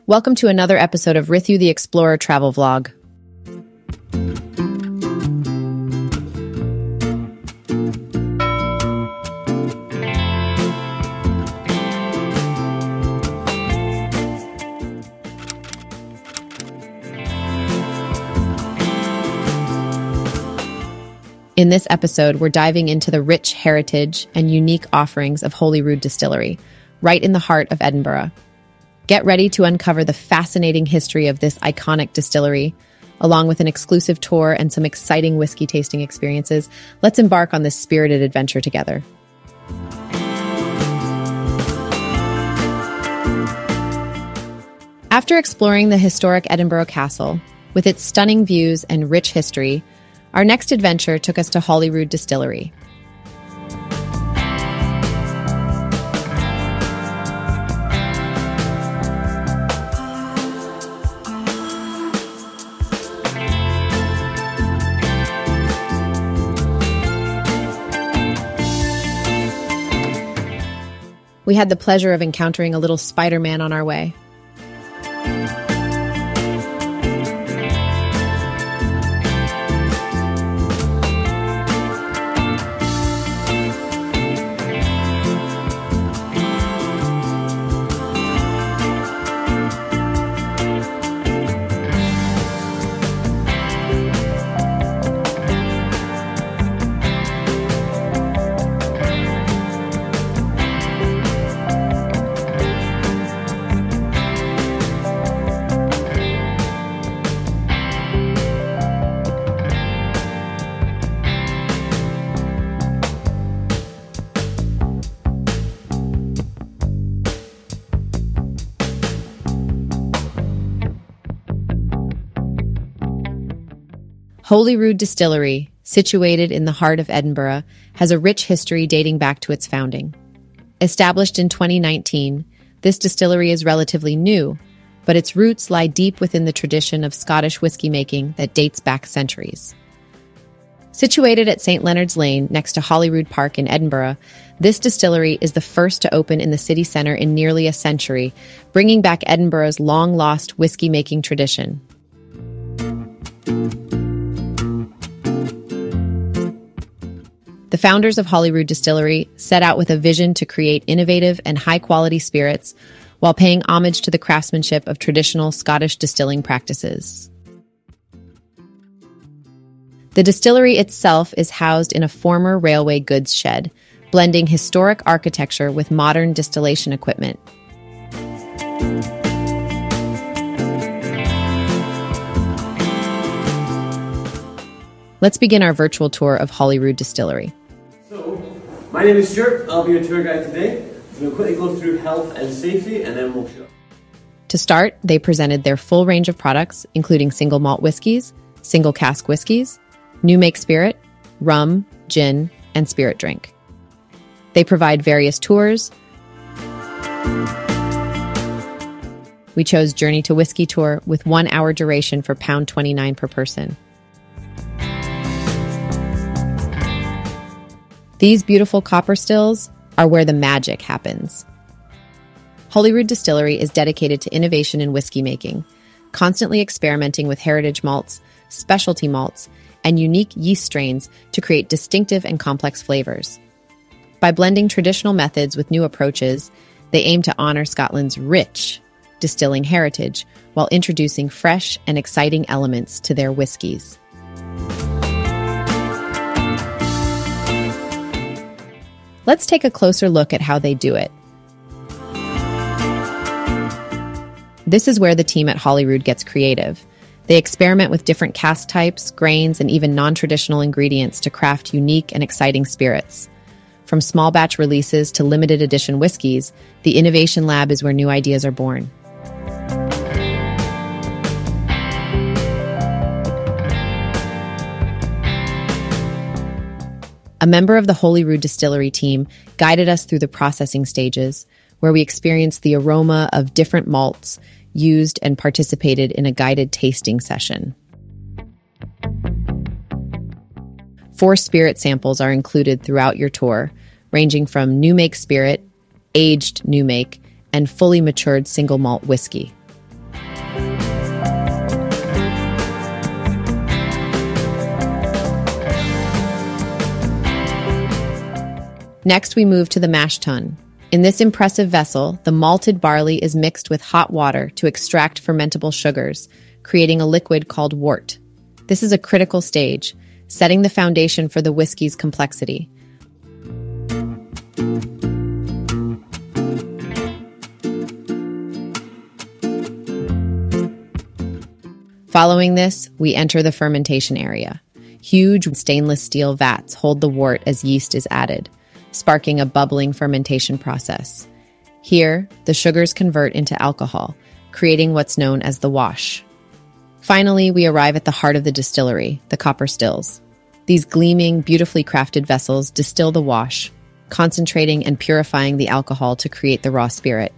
Welcome to another episode of Rithu the Explorer travel vlog. In this episode, we're diving into the rich heritage and unique offerings of Holyrood Distillery, right in the heart of Edinburgh. Get ready to uncover the fascinating history of this iconic distillery, along with an exclusive tour and some exciting whiskey tasting experiences. Let's embark on this spirited adventure together. After exploring the historic Edinburgh Castle, with its stunning views and rich history, our next adventure took us to Holyrood Distillery. We had the pleasure of encountering a little Spider-Man on our way. Holyrood Distillery, situated in the heart of Edinburgh, has a rich history dating back to its founding. Established in 2019, this distillery is relatively new, but its roots lie deep within the tradition of Scottish whiskey making that dates back centuries. Situated at St. Leonard's Lane next to Holyrood Park in Edinburgh, this distillery is the first to open in the city centre in nearly a century, bringing back Edinburgh's long-lost whiskey-making tradition. The founders of Holyrood Distillery set out with a vision to create innovative and high-quality spirits while paying homage to the craftsmanship of traditional Scottish distilling practices. The distillery itself is housed in a former railway goods shed, blending historic architecture with modern distillation equipment. Let's begin our virtual tour of Holyrood Distillery. So, my name is Stuart. I'll be your tour guide today. We'll quickly go through health and safety and then we'll show. To start, they presented their full range of products, including single malt whiskies, single cask whiskies, new make spirit, rum, gin, and spirit drink. They provide various tours. We chose Journey to Whiskey Tour with 1 hour duration for £29 per person. These beautiful copper stills are where the magic happens. Holyrood Distillery is dedicated to innovation in whiskey making, constantly experimenting with heritage malts, specialty malts, and unique yeast strains to create distinctive and complex flavors. By blending traditional methods with new approaches, they aim to honor Scotland's rich distilling heritage while introducing fresh and exciting elements to their whiskies. Let's take a closer look at how they do it. This is where the team at Holyrood gets creative. They experiment with different cask types, grains, and even non-traditional ingredients to craft unique and exciting spirits. From small batch releases to limited edition whiskeys, the Innovation Lab is where new ideas are born. A member of the Holyrood Distillery team guided us through the processing stages, where we experienced the aroma of different malts used and participated in a guided tasting session. 4 spirit samples are included throughout your tour, ranging from new make spirit, aged new make, and fully matured single malt whiskey. Next, we move to the mash tun. In this impressive vessel, the malted barley is mixed with hot water to extract fermentable sugars, creating a liquid called wort. This is a critical stage, setting the foundation for the whiskey's complexity. Following this, we enter the fermentation area. Huge stainless steel vats hold the wort as yeast is added, sparking a bubbling fermentation process. Here, the sugars convert into alcohol, creating what's known as the wash. Finally, we arrive at the heart of the distillery, the copper stills. These gleaming, beautifully crafted vessels distill the wash, concentrating and purifying the alcohol to create the raw spirit.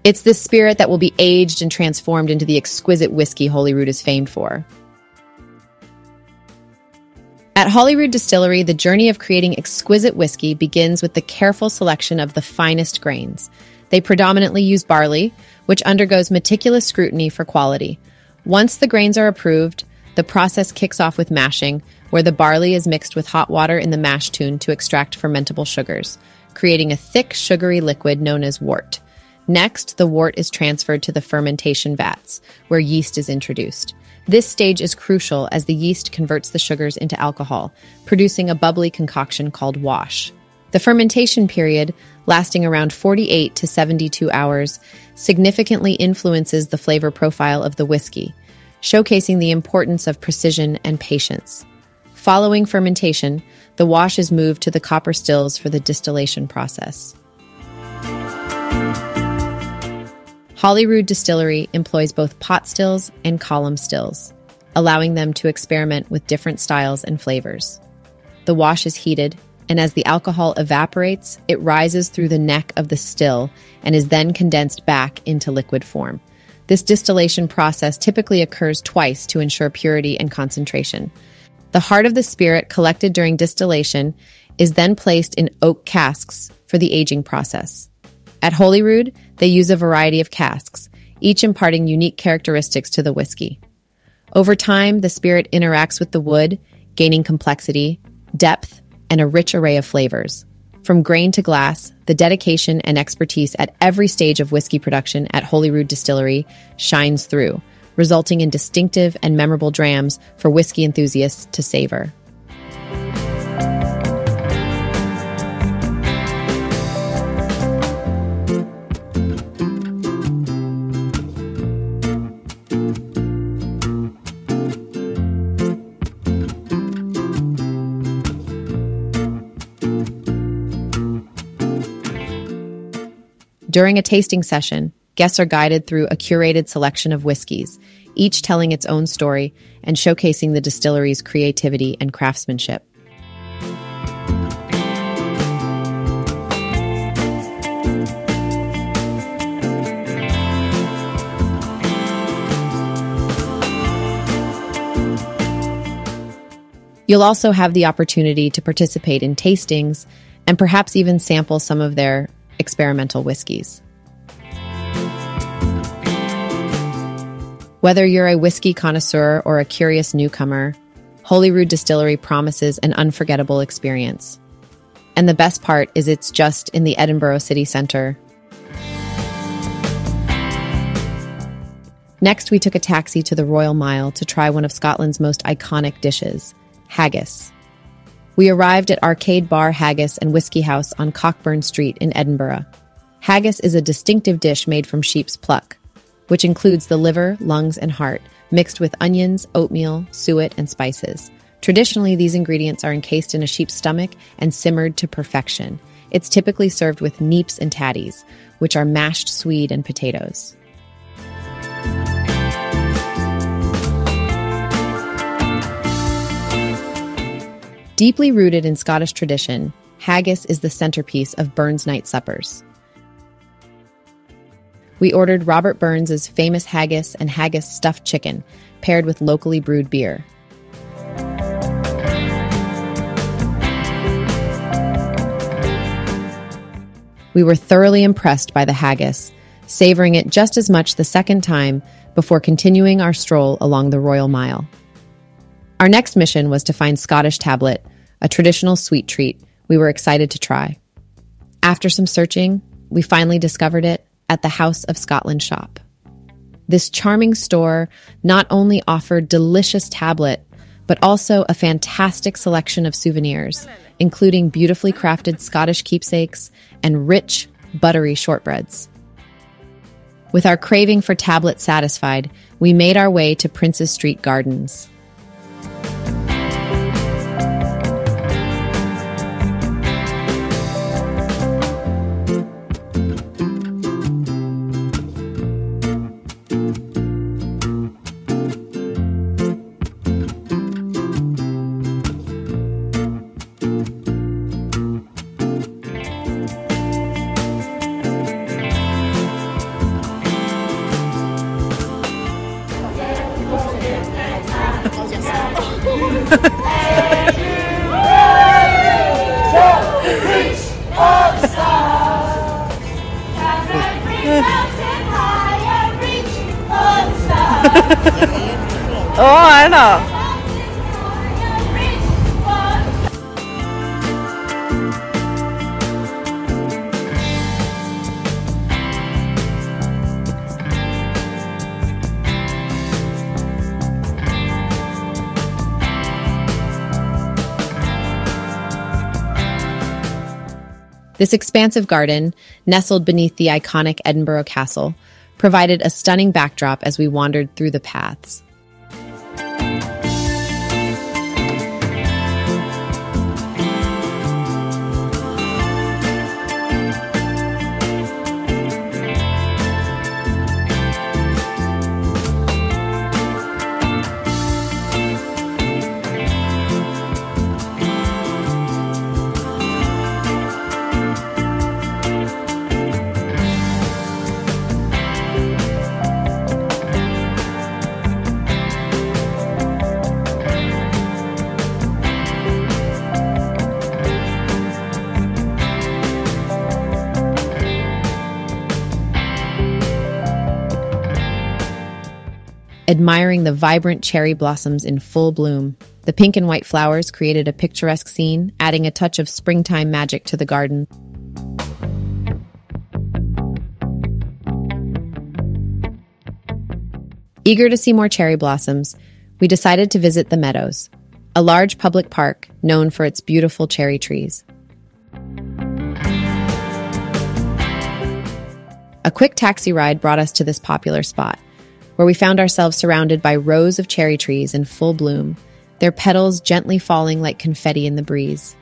It's this spirit that will be aged and transformed into the exquisite whiskey Holyrood is famed for. At Holyrood Distillery, the journey of creating exquisite whiskey begins with the careful selection of the finest grains. They predominantly use barley, which undergoes meticulous scrutiny for quality. Once the grains are approved, the process kicks off with mashing, where the barley is mixed with hot water in the mash tun to extract fermentable sugars, creating a thick, sugary liquid known as wort. Next, the wort is transferred to the fermentation vats, where yeast is introduced. This stage is crucial as the yeast converts the sugars into alcohol, producing a bubbly concoction called wash. The fermentation period, lasting around 48 to 72 hours, significantly influences the flavor profile of the whiskey, showcasing the importance of precision and patience. Following fermentation, the wash is moved to the copper stills for the distillation process. Holyrood Distillery employs both pot stills and column stills, allowing them to experiment with different styles and flavors. The wash is heated, and as the alcohol evaporates, it rises through the neck of the still and is then condensed back into liquid form. This distillation process typically occurs twice to ensure purity and concentration. The heart of the spirit collected during distillation is then placed in oak casks for the aging process. At Holyrood, they use a variety of casks, each imparting unique characteristics to the whiskey. Over time, the spirit interacts with the wood, gaining complexity, depth, and a rich array of flavors. From grain to glass, the dedication and expertise at every stage of whiskey production at Holyrood Distillery shines through, resulting in distinctive and memorable drams for whiskey enthusiasts to savor. During a tasting session, guests are guided through a curated selection of whiskeys, each telling its own story and showcasing the distillery's creativity and craftsmanship. You'll also have the opportunity to participate in tastings and perhaps even sample some of their experimental whiskeys. Whether you're a whiskey connoisseur or a curious newcomer, Holyrood Distillery promises an unforgettable experience. And the best part is it's just in the Edinburgh city centre. Next, we took a taxi to the Royal Mile to try one of Scotland's most iconic dishes, haggis. We arrived at Arcade Bar Haggis and Whisky House on Cockburn Street in Edinburgh. Haggis is a distinctive dish made from sheep's pluck, which includes the liver, lungs, and heart, mixed with onions, oatmeal, suet, and spices. Traditionally, these ingredients are encased in a sheep's stomach and simmered to perfection. It's typically served with neeps and tatties, which are mashed swede and potatoes. Deeply rooted in Scottish tradition, haggis is the centerpiece of Burns' night suppers. We ordered Robert Burns' famous haggis and haggis stuffed chicken, paired with locally brewed beer. We were thoroughly impressed by the haggis, savoring it just as much the second time before continuing our stroll along the Royal Mile. Our next mission was to find Scottish tablet, a traditional sweet treat we were excited to try. After some searching, we finally discovered it at the House of Scotland shop. This charming store not only offered delicious tablet, but also a fantastic selection of souvenirs, including beautifully crafted Scottish keepsakes and rich, buttery shortbreads. With our craving for tablet satisfied, we made our way to Princes Street Gardens. Oh, I know. This expansive garden, nestled beneath the iconic Edinburgh Castle, provided a stunning backdrop as we wandered through the paths. Admiring the vibrant cherry blossoms in full bloom, the pink and white flowers created a picturesque scene, adding a touch of springtime magic to the garden. Eager to see more cherry blossoms, we decided to visit the Meadows, a large public park known for its beautiful cherry trees. A quick taxi ride brought us to this popular spot, where we found ourselves surrounded by rows of cherry trees in full bloom, their petals gently falling like confetti in the breeze.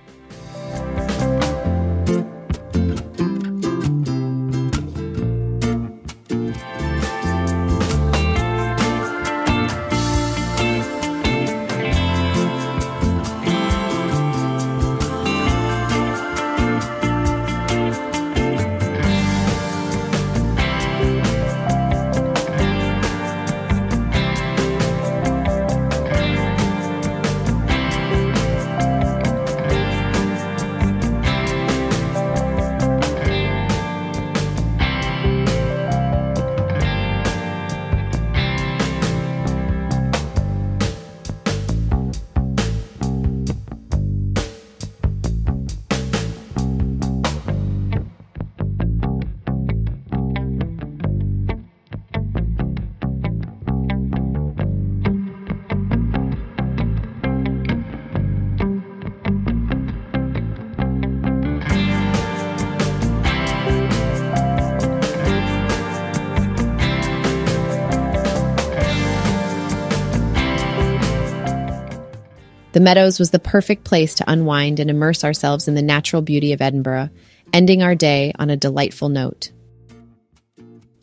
The Meadows was the perfect place to unwind and immerse ourselves in the natural beauty of Edinburgh, ending our day on a delightful note.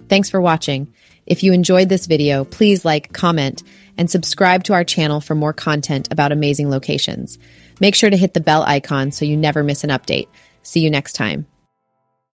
Thanks for watching. If you enjoyed this video, please like, comment, and subscribe to our channel for more content about amazing locations. Make sure to hit the bell icon so you never miss an update. See you next time.